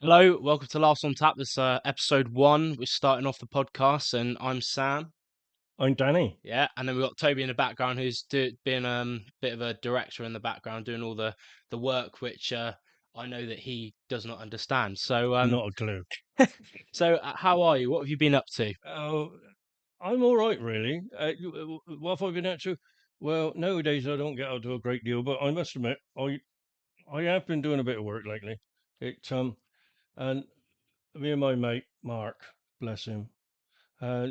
Hello, welcome to Last on Tap. This episode one. We're starting off the podcast, and I'm Sam. I'm Danny. Yeah, and then we've got Toby in the background, who's been bit of a director in the background, doing all the work, which I know that he does not understand. So Not a clue. how are you? What have you been up to? Oh, I'm all right, really. What have I been up to? Well, nowadays I don't get out to a great deal, but I must admit, I have been doing a bit of work lately. And me and my mate Mark, bless him, uh,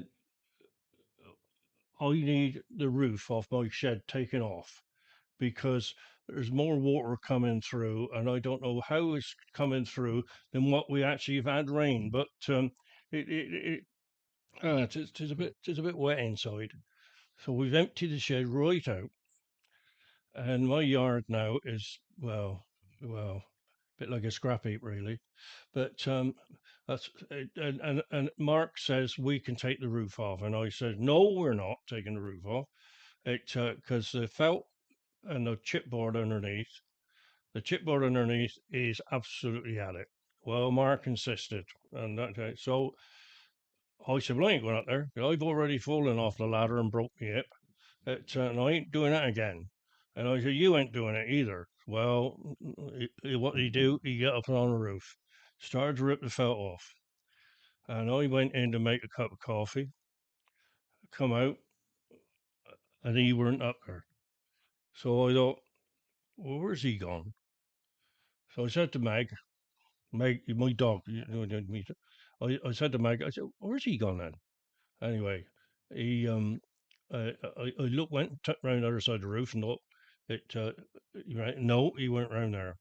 I need the roof off my shed taken off because there's more water coming through, and I don't know how it's coming through than what we actually have had rain. But it tis a bit wet inside. So we've emptied the shed right out, and my yard now is a bit like a scrap heap, really. But that's and Mark says we can take the roof off, and I said no, we're not taking the roof off. It because the felt and the chipboard underneath, is absolutely at it. Well, Mark insisted, and so I said, well, I ain't going up there. I've already fallen off the ladder and broke my hip. And I ain't doing that again. And I said, you ain't doing it either. Well, what did he do? He got up on the roof, started to rip the felt off. And I went in to make a cup of coffee, come out, and he weren't up there. So I thought, well, where's he gone? So I said to Meg, my dog, I said to Meg, I said, where's he gone then? Anyway, he I looked, went round the other side of the roof and thought it. Right, no, he went round there.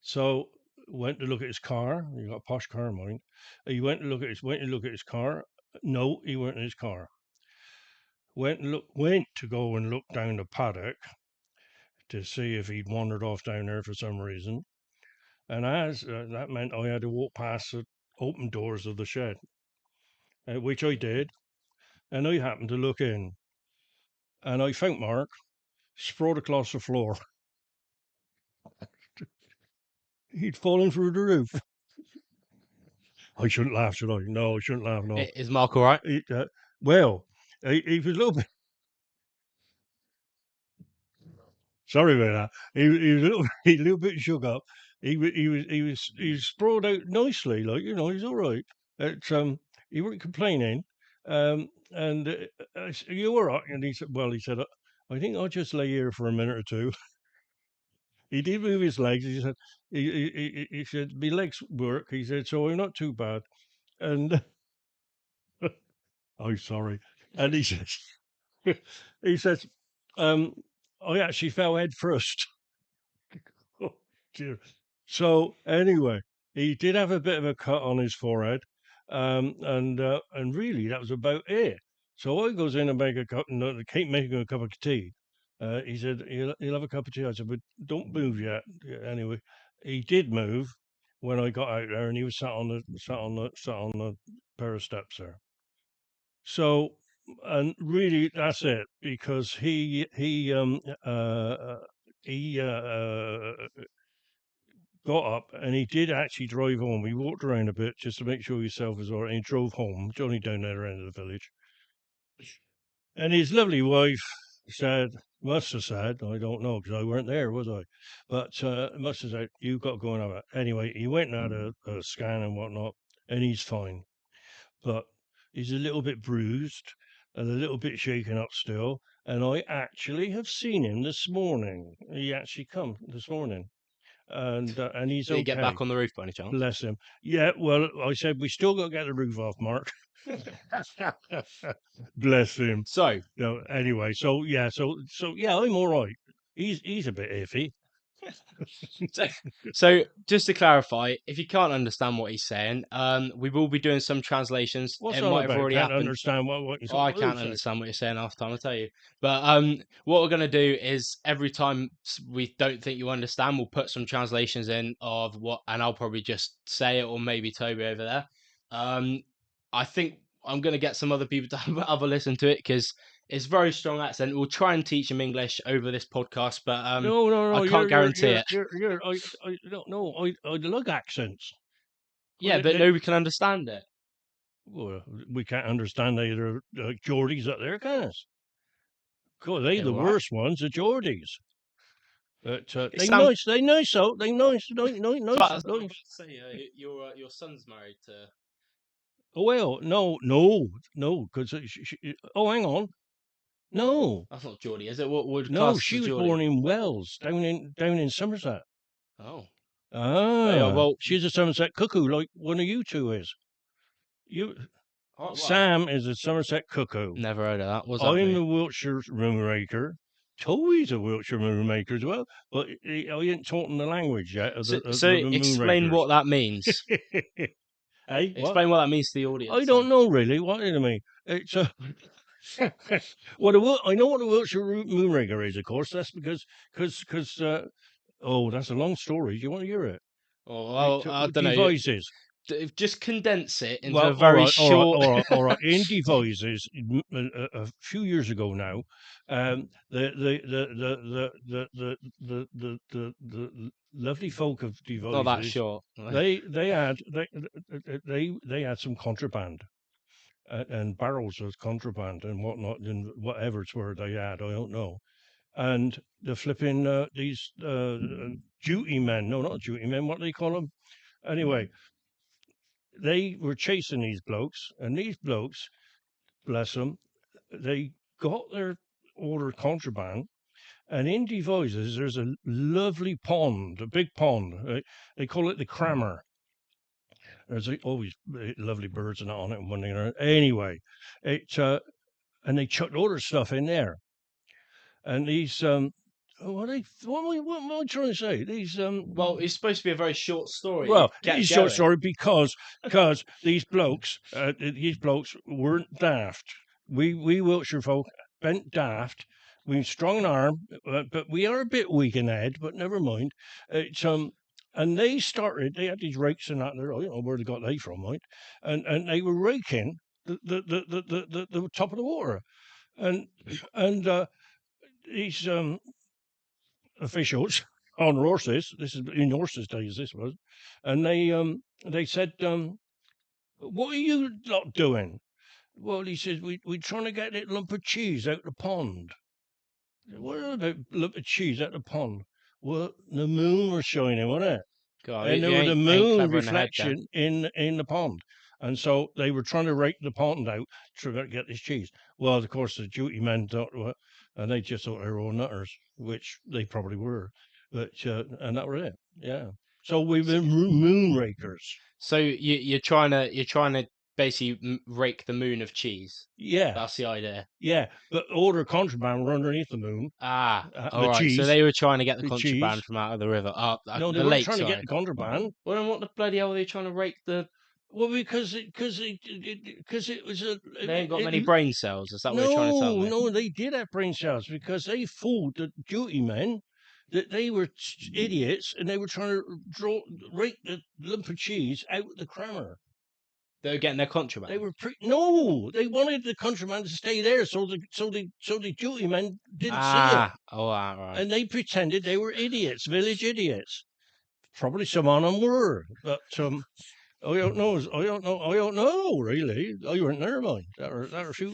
So went to look at his car. He got a posh car, mind. He went to look at his car. No, he weren't in his car. Went to go and look down the paddock to see if he'd wandered off down there for some reason. And as that meant I had to walk past the open doors of the shed, which I did. And I happened to look in, and I found Mark sprawled across the floor. He'd fallen through the roof. I shouldn't laugh, should I? No, I shouldn't laugh. No. Is Mark all right? He, well, he was a little bit. Sorry about that. He was a little, he a little bit shook up. He was sprawled out nicely, like he's all right. He weren't complaining. And I said, you all right? And he said, well, I think I'll just lay here for a minute or two. He did move his legs. He said, he said, my legs work. He said, so I'm not too bad. And oh, sorry. And he says, he says, um, I actually fell head first. Oh, dear. So anyway, he did have a bit of a cut on his forehead, and really that was about it. So I goes in and make a cup, and keep making a cup of tea. He said he'll have a cup of tea. I said, but don't move yet. Anyway, he did move when I got out there, and he was sat on the pair of steps there. So, and really, that's it because he got up and he did actually drive home. He walked around a bit just to make sure himself was all right. And he drove home, Johnny down the other end of the village. And his lovely wife said, must have said, I don't know because I weren't there, was I? But must have said, you've got to go and have it. Anyway, he went and had a scan and whatnot, and he's fine. But he's a little bit bruised and a little bit shaken up still. And I actually have seen him this morning. He actually come this morning, and he's Did he get okay. back on the roof by any chance? Bless him. Yeah, well, I said we still got to get the roof off, Mark. Bless him. So, No, anyway, so yeah, I'm all right. He's a bit iffy. So, so just to clarify, if you can't understand what he's saying, we will be doing some translations. What's It all might have about? already Can't happened. understand what he's Oh, I what he can't said. understand what you're saying half the time, I'll tell you. But what we're gonna do is every time we don't think you understand, we'll put some translations in of what, and I'll probably just say it, or maybe Toby over there. I think I'm gonna get some other people to have a listen to it because it's very strong accent. We'll try and teach them English over this podcast, but No, no, I no. can't guarantee it. You're. I don't know. I like accents. Yeah, Well, but nobody can understand it. well, we can't understand either Geordies up there, can us? Cool, they Yeah, the all right. worst ones, the Geordies. But It sounds. they nice, so they nice, nice, I was nice. about to say, your son's married to. Oh, well, no, because oh, hang on, no, That's not Geordie, is it? What would no, class she as was Geordie? born in Wells, down in Somerset. Oh, yeah. Ah, Well, she's a Somerset cuckoo, like one of you two is. You, oh, well, Sam is a Somerset cuckoo. never heard of that. What's that I'm mean? a Wiltshire moonraker. Toby's a Wiltshire moonraker as well, but I ain't taught him the language yet of So, the explain moonrakers. what that means. Hey, what? Explain what that means to the I audience. don't know really. What do you mean? It's I know what a Wiltshire moonraker is, of course. That's because oh, that's a long story. Do you want to hear it? Oh, well, I don't know. Devices. Just condense it into Well, a very short. all right. In devices, a few years ago now, the lovely folk of Not that devices, short. they had some contraband and barrels of contraband and whatnot and whatever it's where they had, I don't know. And the flipping these duty men, no, not duty men, what do they call them? Anyway, they were chasing these blokes, and these blokes, bless them, they got their order contraband. And in Devizes, there's a lovely pond, a big pond. They call it the Crammer. There's always lovely birds and on it. And one thing or another. Anyway, it and they chucked all their stuff in there. And these what am I trying to say? These Well, it's supposed to be a very short story. well, Get it's short going. story because these blokes weren't daft. We Wiltshire folk bent daft. We've strong an arm, but we are a bit weak in the head. But never mind. It's and they started. They had these rakes and that. I don't know where they got they from, right? And they were raking the top of the water, and these officials on horses. This is in horses' days. This was, and they said, "What are you lot doing?" Well, he says, "We're trying to get that lump of cheese out the pond." What about lump of cheese out the pond? Well, the moon was shining, wasn't it? God, And there you was a ain't moon clever in the head then. reflection in the pond. And so they were trying to rake the pond out to get this cheese. Well, of course, the duty men thought, well, and they just thought they were all nutters, which they probably were. But and that was it. Yeah. So we've been moon rakers. So you're trying to basically rake the moon of cheese. Yeah. That's the idea. Yeah. But all their contraband were underneath the moon. Ah, the all right. cheese. So they were trying to get the The contraband cheese. from out of the river. No, they the weren't lake. trying to Sorry. get the contraband. Well, then what the bloody hell are they trying to rake the? Well, because it was a. They ain't got many brain cells. Is that what you're trying to tell me? No, they did have brain cells because they fooled the duty men that they were idiots and they were trying to rake the lump of cheese out the crammer. They were getting their contraband. They were no, they wanted the contraband to stay there so the duty men didn't see it. Oh, right. And they pretended they were idiots, village idiots. Probably some of them were, but I don't know. Really, I weren't there, mind. That were a few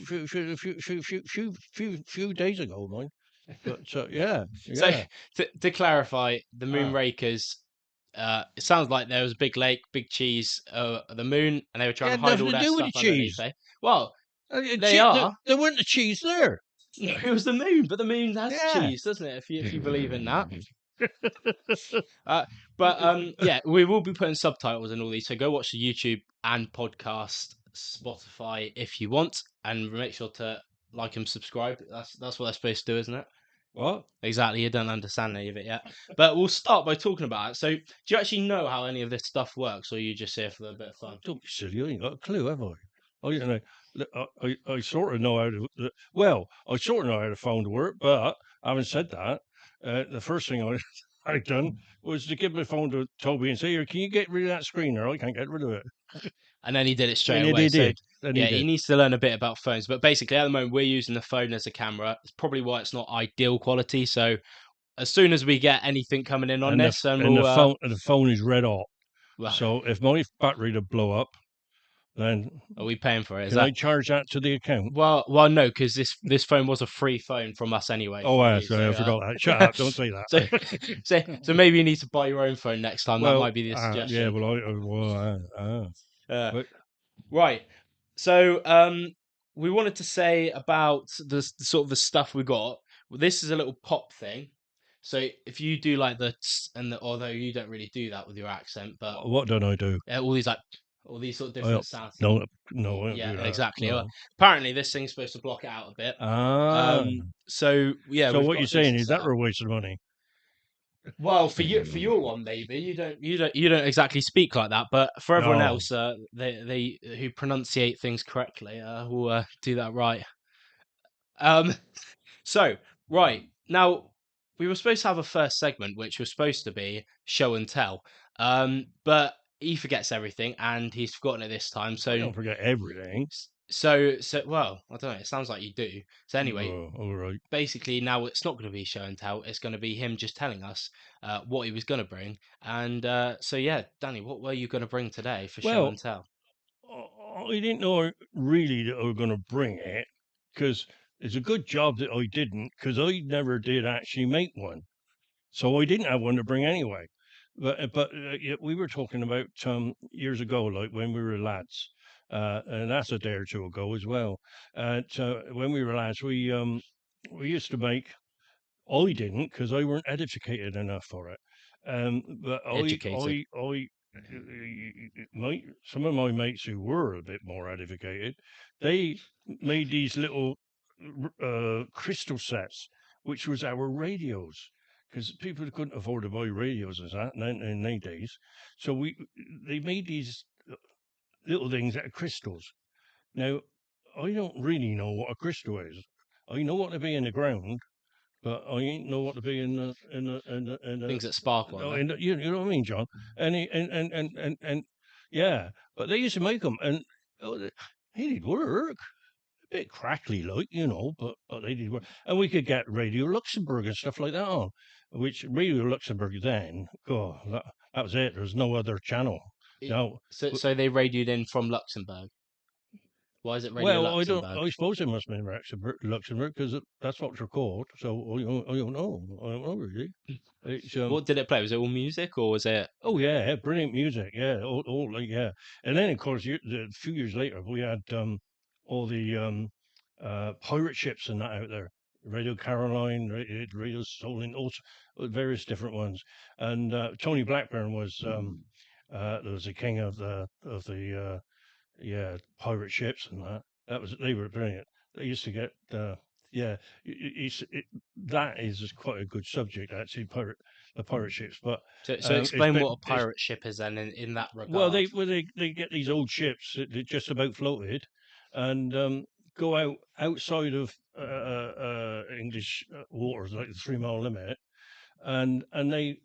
days ago, mind. But yeah. So to clarify, the Moonrakers. It sounds like there was a big lake, big cheese, the moon, and they were trying to hide all that stuff underneath. Well, they are. There weren't the cheese there. No, it was the moon, but the moon has cheese, doesn't it? If you believe in that. Yeah, we will be putting subtitles in all these, so go watch the YouTube and podcast, Spotify if you want, and make sure to like and subscribe. That's what they're supposed to do, isn't it? What? Exactly, you don't understand any of it yet. But we'll start by talking about it. So, do you actually know how any of this stuff works, or are you just here for a bit of fun? Don't be silly, I ain't got a clue, have I? I sort of know how to. Well, I sort of know how the phone work, but having said that, the first thing I done was to give my phone to Toby and say, "Here, can you get rid of that screen there? I can't get rid of it." And then he did it straight and away. He did. He needs to learn a bit about phones. But basically, at the moment, we're using the phone as a camera. It's probably why it's not ideal quality. So as soon as we get anything coming in on this, the phone is red hot. Well, So if my battery to blow up, then are we paying for it? Is can I that charge that to the account? well, no, because this phone was a free phone from us anyway Oh, for yeah, you. sorry, I So forgot that. Shut up! Don't say so that. so maybe you need to buy your own phone next time. That Well, might be the yeah, suggestion. Uh, but right. So we wanted to say about the sort of the stuff we got. This is a little pop thing. So if you do like the tss and the, although you don't really do that with your accent, but what don't I do? all these like all these sort of I don't, different sounds. no, no, I don't Yeah, do that. exactly. No. Apparently, this thing's supposed to block it out a bit. Ah. So yeah, So we've what you're got some saying is set that up. we're wasting money? Well, for your one, maybe you don't exactly speak like that, but for everyone No. else, they who pronunciate things correctly, will do that right. Um, so right now we were supposed to have a first segment, which was supposed to be show and tell. But he forgets everything, and he's forgotten it this time. I don't forget everything. So well, I don't know. It sounds like you do. So anyway, Oh, all right. basically now it's not going to be show and tell. It's going to be him just telling us what he was going to bring. And so yeah, Danny, what were you going to bring today for show Well, and tell? I didn't know really that I was going to bring it because it's a good job that I didn't because I never did actually make one. So I didn't have one to bring anyway. But yeah, we were talking about years ago, like when we were lads, and that's a day or two ago as well. When we were lads, we used to make. I didn't because I weren't educated enough for it. But Educated. some of my mates who were a bit more educated, they made these little crystal sets, which was our radios, because people couldn't afford to buy radios as that in the days. So they made these little things out of crystals. Now, I don't really know what a crystal is. I know what to be in the ground, but I ain't know what to be in the Things that sparkle, no, aren't you know what I mean, John? And yeah, but they used to make them, and they did work. A bit crackly, like but they did work, and we could get Radio Luxembourg and stuff like that on, which Radio Luxembourg then, oh, that was it. There was no other channel. they? No, So they radioed in from Luxembourg. Why is it Radio well, I don't. Luxembourg? I suppose it must have been Luxembourg because that's what they're called. So I don't know. I don't know really. It's What did it play? Was it all music or was it Oh yeah, brilliant music. Yeah, all like yeah. And then of course, a few years later, we had all the pirate ships and that out there. Radio Caroline, Radio Solent, various different ones. And Tony Blackburn was the king of the yeah, pirate ships and that. They were brilliant. They used to get yeah, that is just quite a good subject actually, the pirate ships. But so it's explain been what a it's pirate ship is then in that well regard. they get these old ships that just about floated, and go outside of English waters like the 3 mile limit, and they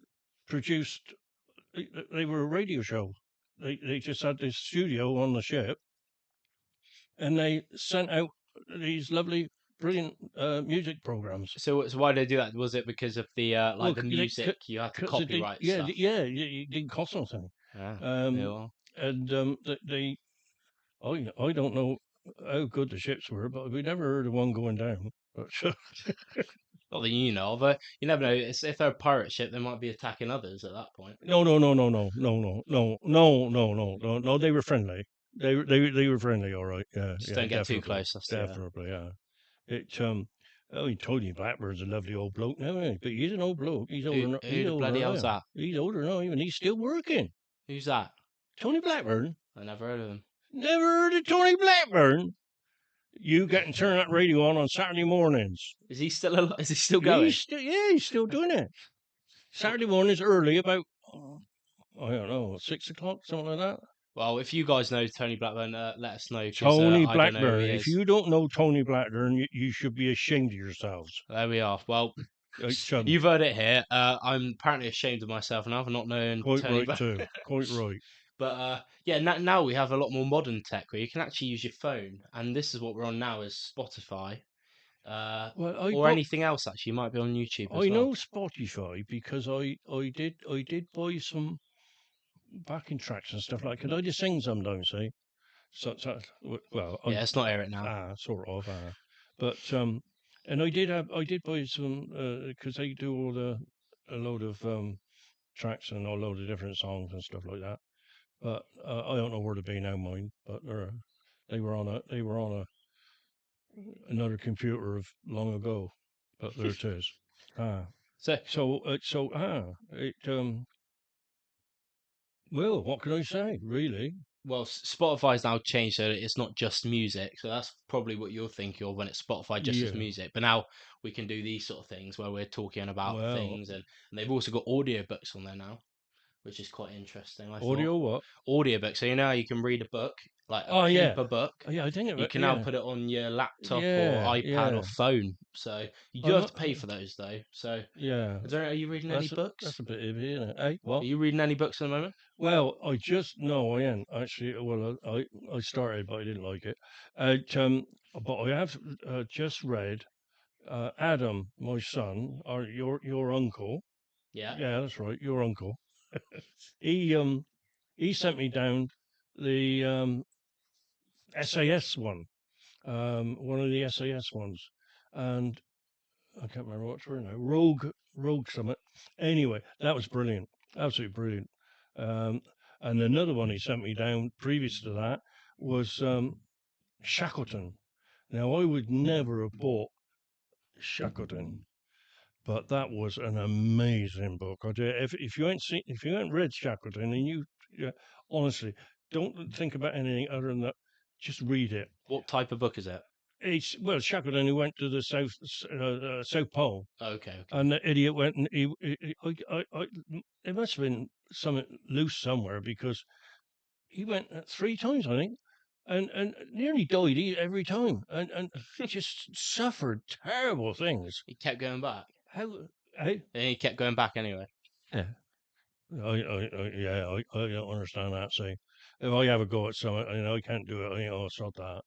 produced they were a radio show. They just had this studio on the ship and they sent out these lovely, brilliant music programs. So why did they do that? Was it because of the Well, like the music you had to because it did, copyright yeah, stuff? it didn't cost nothing. Yeah. Yeah, Um, well, and I don't know how good the ships were, but we never heard of one going down. But not that you know, but you never know. If they're a pirate ship, they might be attacking others at that point. no, no, no, no, no, no, no, no, no, no, no, no, no. They were friendly. They were friendly. All right. Yeah, Just yeah, don't get too definitely, close. That's the definitely. Yeah. It Oh, Tony Blackburn's a lovely old bloke now, isn't he? But he's an old bloke. He's who the older bloody hell's now. that? He's older now, even he's still working. Who's that? Tony Blackburn. I never heard of him. Never heard of Tony Blackburn. You get and turn that radio on Saturday mornings. Is he still is he still going? He's still doing it. Saturday mornings early, about I don't know, 6 o'clock, something like that. Well, if you guys know Tony Blackburn, let us know because Tony I don't know who Blackburn. he If is. you don't know Tony Blackburn, you should be ashamed of yourselves. There we are. Well, you've heard it here. I'm apparently ashamed of myself now for not knowing Quite Tony right Blackburn. too. Quite right. But yeah, now we have a lot more modern tech where you can actually use your phone, and this is what we're on now is Spotify, Well, or anything else. Actually, you might be on YouTube as I well. know Spotify because I did buy some backing tracks and stuff like. Could I just sing sometimes? See, well, Yeah, let's not hear it now. sort of. But and I did buy some because they do a load of tracks and a load of different songs and stuff like that. But I don't know where to be now, mine. But they were on another computer of long ago. But there it is. So Well, what can I say? Really? well, Spotify's now changed so that it's not just music. So that's probably what you're thinking of when it's Spotify just as Yeah. music. But now we can do these sort of things where we're talking about Well, things, and they've also got audiobooks on there now, which is quite interesting. I thought audio what? audiobook. So you know how you can read a book, like a Oh yeah. paper book. Yeah, I think You can now put it on your laptop or Yeah, iPad or yeah. phone. So you do I'm have to not, pay for those though. So yeah. I don't know, are you reading any books? That's a bit iffy, isn't it? Hey, Are what? you reading any books at the moment? Well, I just no, I am actually. Well, I started, but I didn't like it. But I have just read Adam, my son, or your uncle. Yeah. Yeah, that's right, your uncle. He he sent me down the SAS one of the SAS ones, and I can't remember what's written now. Rogue Summit. Anyway, that was brilliant, absolutely brilliant. Um, and another one he sent me down previous to that was Shackleton. Now I would never have bought Shackleton, but that was an amazing book. If you if you ain't read Shackleton, and honestly don't think about anything other than that, just read it. What type of book is it? It's well, Shackleton who went to the South Pole, Okay, okay. and the idiot went and it must have been something loose somewhere because he went 3 times, I think, and nearly died every time, and just suffered terrible things. He kept going back. How? Hey, And he kept going back anyway. yeah, I don't understand that. See, if I have a go at something, I can't do it. I'll sod that.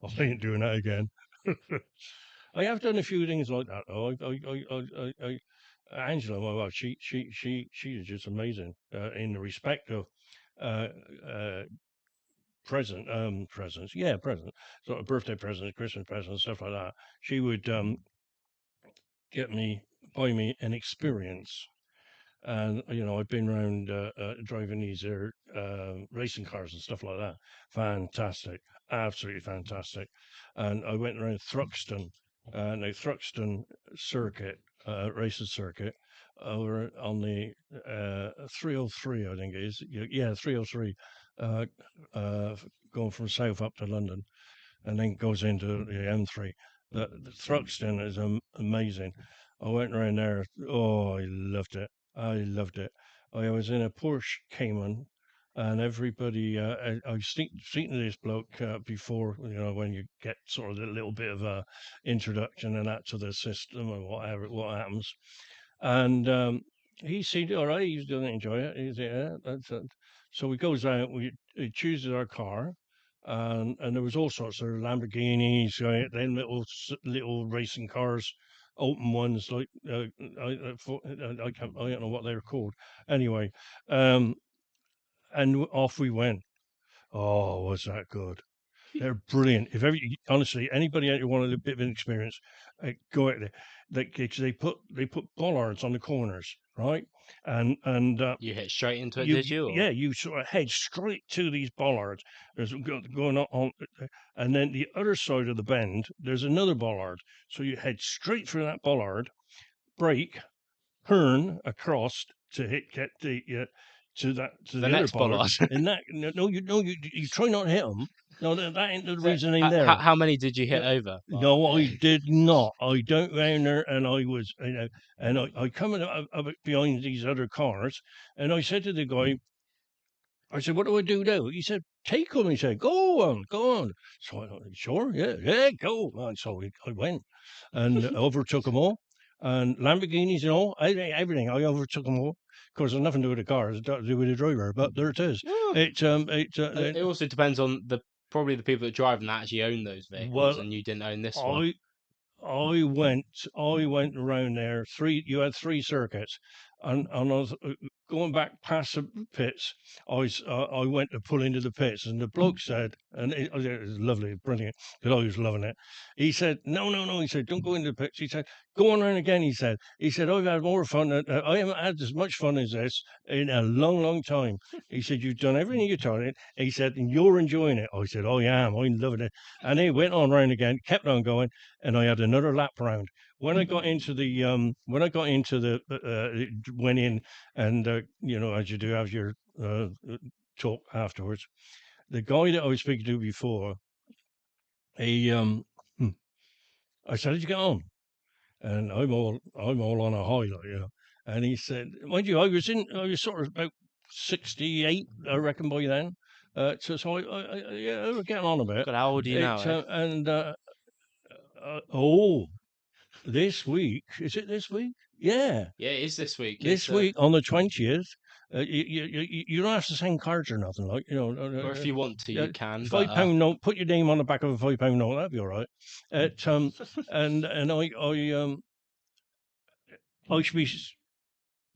I ain't doing that again. I have done a few things like that. Though. Angela, my wife, she is just amazing in the respect of uh, uh, presents. Yeah, presents, sort of birthday presents, Christmas presents, stuff like that. She would buy me an experience. And I've been around driving these racing cars and stuff like that. Fantastic, absolutely fantastic. And I went around Thruxton, now Thruxton circuit, racing circuit, over on the 303, I think it is. Yeah, 303, uh, going from south up to London, and then goes into the M3. The Thruxton is amazing. I went around there. Oh, I loved it. I loved it. I was in a Porsche Cayman, and everybody. I was speaking to this bloke before, when you get sort of a little bit of a introduction and that to the system or whatever, what happens. And he seemed all right. He's going to enjoy it. He's yeah, that's it. So he goes out. He chooses our car, and there was all sorts of Lamborghinis, right? Then little racing cars, open ones like I don't know what they're called. Anyway, um, and off we went. Oh, was that good? They're brilliant. If honestly, anybody out there wanted a bit of an experience, go out there. They put bollards on the corners, right? And You hit straight into it, did you? Or? yeah, you sort of head straight to these bollards. There's going on, and then the other side of the bend, there's another bollard. So you head straight through that bollard, brake, turn across to get to The the other next bollard, bollard. and that you try not to hit them. No, that ain't the So, reasoning there. how many did you hit over? No, I did not. I don't round there, and I was, and I come up behind these other cars, and I said to the guy, I said, "What do I do now?" He said, "Take them." He said, "Go on, go on." So I thought, "Sure, yeah, go." And so I went and overtook them all, and Lamborghinis and all, everything. I overtook them all. Of course, there's nothing to do with the car; it's to do with the driver. But there it is. It also depends on probably the people that drive and that actually own those vehicles, Well, and you didn't own this one. I went around there. You had 3 circuits, and I was going back past the pits. I went to pull into the pits, and the bloke said, and it was lovely, brilliant, because I was loving it. He said, "No, no, no." He said, "Don't go into the pits." He said, "Go on around again." He said, "I've had more fun. I haven't had as much fun as this in a long, long time." He said, "You've done everything you tried it." He said, "And you're enjoying it." I said, "I am. I'm loving it." And he went on round again, kept on going, and I had another lap round. When I got into went in, and as you do, have your talk afterwards. The guy that I was speaking to before, he hmm, I said, "How'd you get on?" And I'm all on a high, like, And he said, mind you, I was sort of about 68, I reckon, by then. Yeah, I was getting on a bit. God, how old are you now, It eh? and oh, this week, is it this week? Yeah, Yeah, it is this week. this week on the 20th. You don't have to send cards or nothing, like, Or if you want to, you can. But £5 note. Put your name on the back of a £5 note. That'd be all right. And I should be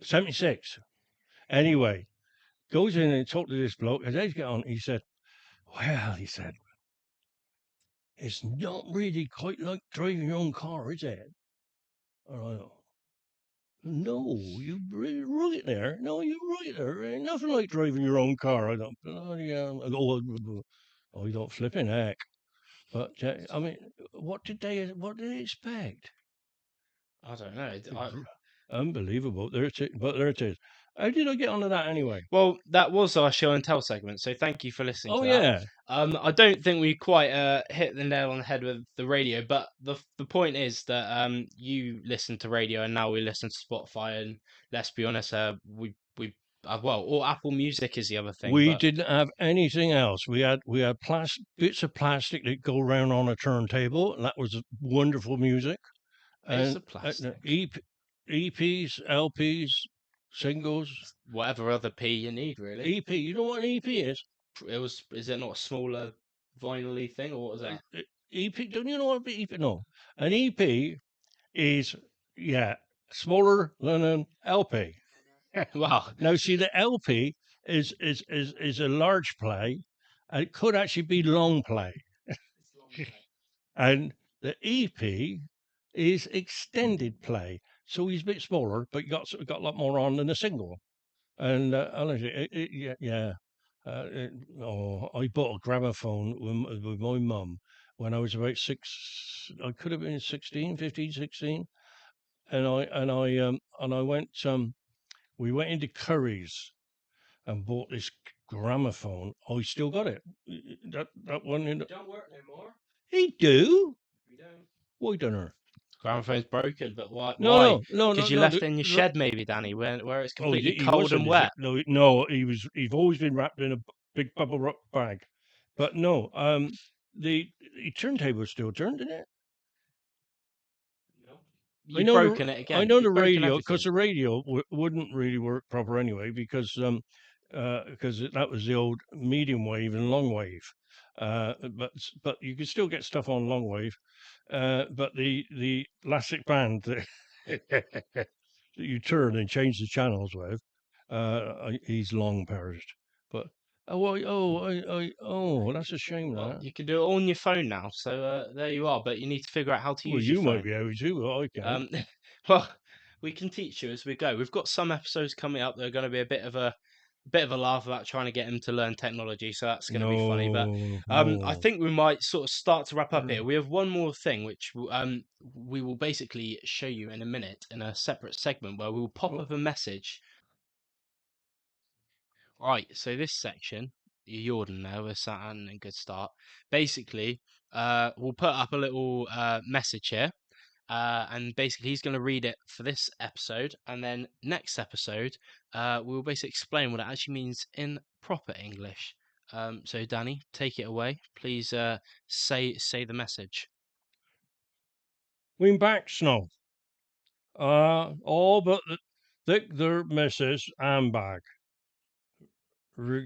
76 anyway. Goes in and talked to this bloke. As I get on, he said, "Well," he said, "it's not really quite like driving your own car, is it?" And I go, "No, you're right there. No, you're right there. Ain't nothing like driving your own car." I don't, bloody I go, "Oh, you don't flipping heck." But I mean, what did they expect? I don't know. Unbelievable. But there it is. How did I get onto that anyway? Well, that was our show and tell segment. So thank you for listening Oh to that. yeah, I don't think we quite hit the nail on the head with the radio, but the point is that you listen to radio and now we listen to Spotify, and let's be honest, we well, or Apple Music is the other thing, we but didn't have anything else. We had bits of plastic that go round on a turntable, and that was wonderful music. bits And of plastic, EPs, LPs, singles, whatever other P you need, really. EP. You know what an EP is? Is it not a smaller vinyl-y thing, or what was Uh, that? uh, EP. Don't you know what an EP? No, an EP is, yeah, smaller than an LP. Wow. Now, see, the LP is a large play, and it could actually be long play, and the EP is extended play. So he's a bit smaller, but got a lot more on than a single. And honestly, yeah, yeah. I bought a gramophone with my mum when I was about six. I could have been 16, 15, 16, and I went. We went into Curry's and bought this gramophone. I still got it. That one in. Don't work anymore. He do. We don't. Why don't her? Gramophone's broken, but why? No, Why? no, no, no, Because you no. left it in your shed, maybe, Danny, where it's Oh, completely he cold wasn't. and Is it? wet. No, no. He's always been wrapped in a big bubble wrap bag. But no, the turntable still turned, didn't it? No. I You've know broken the it I again. know the You've broken radio, because everything. the radio wouldn't really work proper anyway, because that was the old medium wave and long wave. But you can still get stuff on long wave. But the elastic band that that you turn and change the channels with, he's long perished. But that's a shame. Well, That. you can do it all on your phone now, so there you are. But you need to figure out how to Well, use your you might phone. be able to, but I can't. Um, well, we can teach you as we go. We've got some episodes coming up that are going to be a bit of a laugh about trying to get him to learn technology, so that's going to be funny. But No, I no. think we might sort of start to wrap up here. We have one more thing, which we will basically show you in a minute in a separate segment where we will pop Oh, up a message. Right, so this section, Jordan there, we're sat on a good start. Basically, we'll put up a little message here, and basically he's going to read it for this episode, and then next episode, we'll basically explain what it actually means in proper English. So Danny, take it away. Please say the message. We're back, Snow. All but thick their missus and back.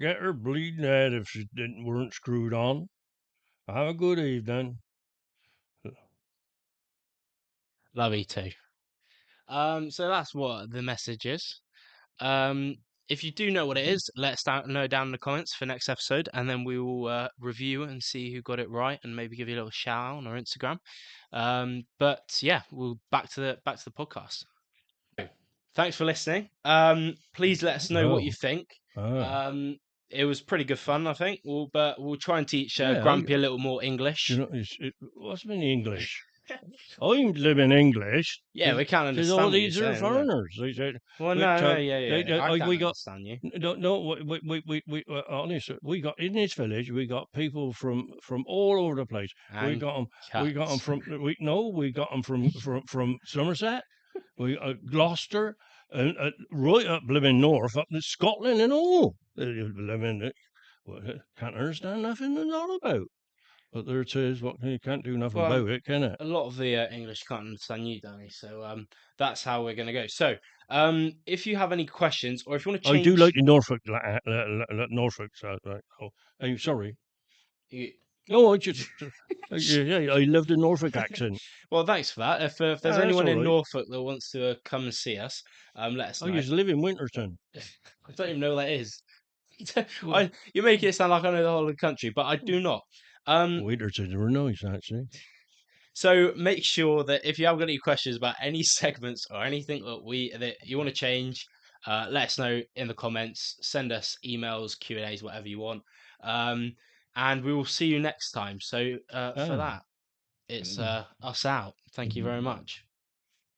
Get her bleeding head if she weren't screwed on. Have a good evening. Love you too. So that's what the message is. If you do know what it is, let us know down in the comments for next episode, and then we will review and see who got it right, and maybe give you a little shout out on our Instagram. But yeah, we'll back to the podcast. Thanks for listening. Please let us know what you Oh, think. ah. It was pretty good fun, I think. But we'll try and teach Yeah, Grumpy a little more English. what's in English? I'm living English Yeah, we can't because all understand what you're these are saying. Yeah. foreigners. They said, Well, we, no, so, yeah. I can't we got understand you. no, honestly, we got in this village. We got people from all over the place. We And got them. We got them cats. from. We got them from Somerset. We Gloucester and right up living north, up to Scotland and all. Living, can't understand nothing they're all about. But there it is. What you can't do nothing Well, about it, can it? a lot of the English can't understand you, Danny. So that's how we're gonna go. So if you have any questions or if you want to I do change, like the Norfolk, Norfolk. Right. Oh, I'm sorry. you... No, I just, yeah, I love the Norfolk accent. well, thanks for that. If there's That's anyone all in right. Norfolk that wants to come and see us, let us I know. used to live in Winterton. I don't even know what that is. Well, You make it sound like I know the whole of the country, but I do not. Winterton were nice, actually. So make sure that if you have got any questions about any segments or anything that you want to change, let us know in the comments. Send us emails, Q&As, whatever you want, and we will see you next time. So for Ah. that, it's us out. Thank you very much.